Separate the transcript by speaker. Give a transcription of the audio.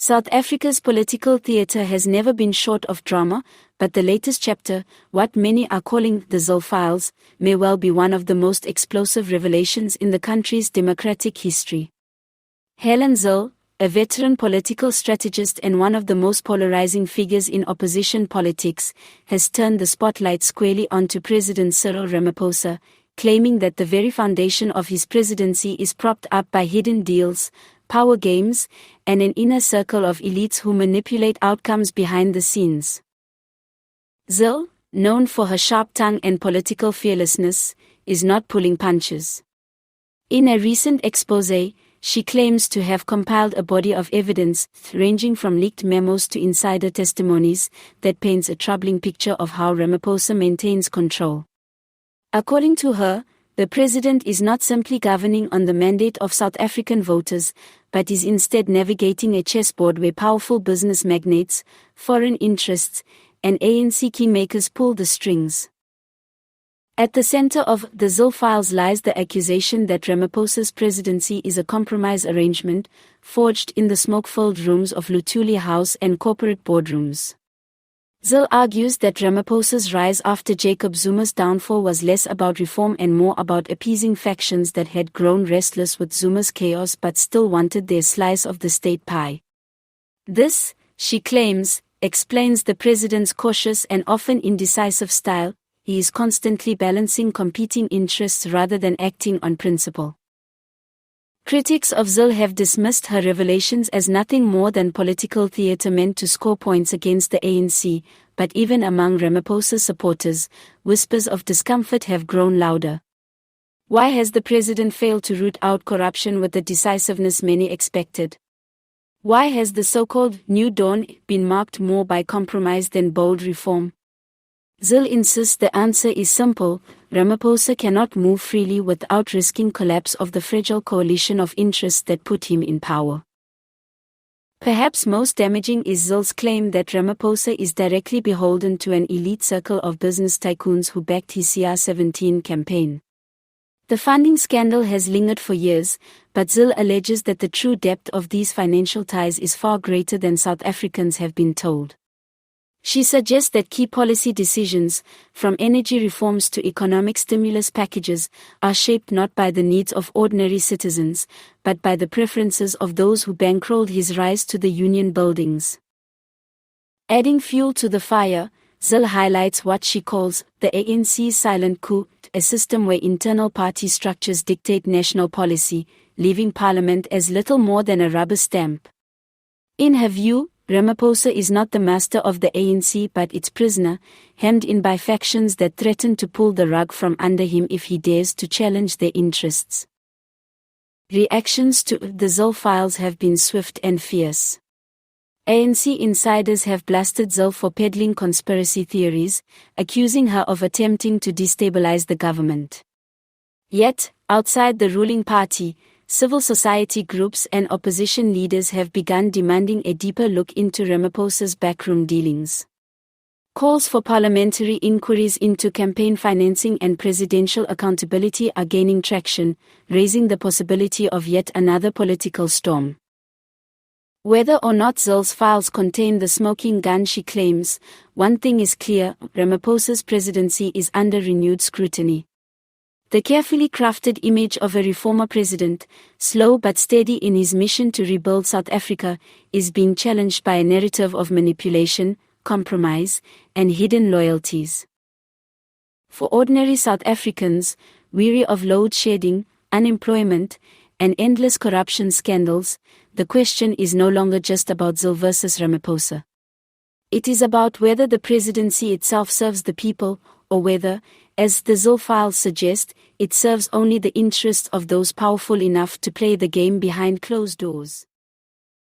Speaker 1: South Africa's political theatre has never been short of drama, but the latest chapter, what many are calling the Zille Files, may well be one of the most explosive revelations in the country's democratic history. Helen Zille, a veteran political strategist and one of the most polarizing figures in opposition politics, has turned the spotlight squarely onto President Cyril Ramaphosa, claiming that the very foundation of his presidency is propped up by hidden deals, power games, and an inner circle of elites who manipulate outcomes behind the scenes. Zille, known for her sharp tongue and political fearlessness, is not pulling punches. In a recent exposé, she claims to have compiled a body of evidence, ranging from leaked memos to insider testimonies, that paints a troubling picture of how Ramaphosa maintains control. According to her, the president is not simply governing on the mandate of South African voters, but is instead navigating a chessboard where powerful business magnates, foreign interests, and ANC kingmakers pull the strings. At the center of the Zille Files lies the accusation that Ramaphosa's presidency is a compromise arrangement, forged in the smoke-filled rooms of Luthuli House and corporate boardrooms. Zille argues that Ramaphosa's rise after Jacob Zuma's downfall was less about reform and more about appeasing factions that had grown restless with Zuma's chaos but still wanted their slice of the state pie. This, she claims, explains the president's cautious and often indecisive style. He is constantly balancing competing interests rather than acting on principle. Critics of Zille have dismissed her revelations as nothing more than political theatre meant to score points against the ANC, but even among Ramaphosa's supporters, whispers of discomfort have grown louder. Why has the president failed to root out corruption with the decisiveness many expected? Why has the so-called New Dawn been marked more by compromise than bold reform? Zille insists the answer is simple: Ramaphosa cannot move freely without risking collapse of the fragile coalition of interests that put him in power. Perhaps most damaging is Zille's claim that Ramaphosa is directly beholden to an elite circle of business tycoons who backed his CR17 campaign. The funding scandal has lingered for years, but Zille alleges that the true depth of these financial ties is far greater than South Africans have been told. She suggests that key policy decisions, from energy reforms to economic stimulus packages, are shaped not by the needs of ordinary citizens, but by the preferences of those who bankrolled his rise to the union buildings. Adding fuel to the fire, Zille highlights what she calls the ANC's silent coup, a system where internal party structures dictate national policy, leaving parliament as little more than a rubber stamp. In her view, Ramaphosa is not the master of the ANC but its prisoner, hemmed in by factions that threaten to pull the rug from under him if he dares to challenge their interests. Reactions to the Zille Files have been swift and fierce. ANC insiders have blasted Zille for peddling conspiracy theories, accusing her of attempting to destabilize the government. Yet, outside the ruling party, civil society groups and opposition leaders have begun demanding a deeper look into Ramaphosa's backroom dealings. Calls for parliamentary inquiries into campaign financing and presidential accountability are gaining traction, raising the possibility of yet another political storm. Whether or not Zille's files contain the smoking gun she claims, one thing is clear: Ramaphosa's presidency is under renewed scrutiny. The carefully crafted image of a reformer president, slow but steady in his mission to rebuild South Africa, is being challenged by a narrative of manipulation, compromise, and hidden loyalties. For ordinary South Africans, weary of load shedding, unemployment, and endless corruption scandals, the question is no longer just about Zille versus Ramaphosa. It is about whether the presidency itself serves the people, or whether, as the Zille Files suggest, it serves only the interests of those powerful enough to play the game behind closed doors.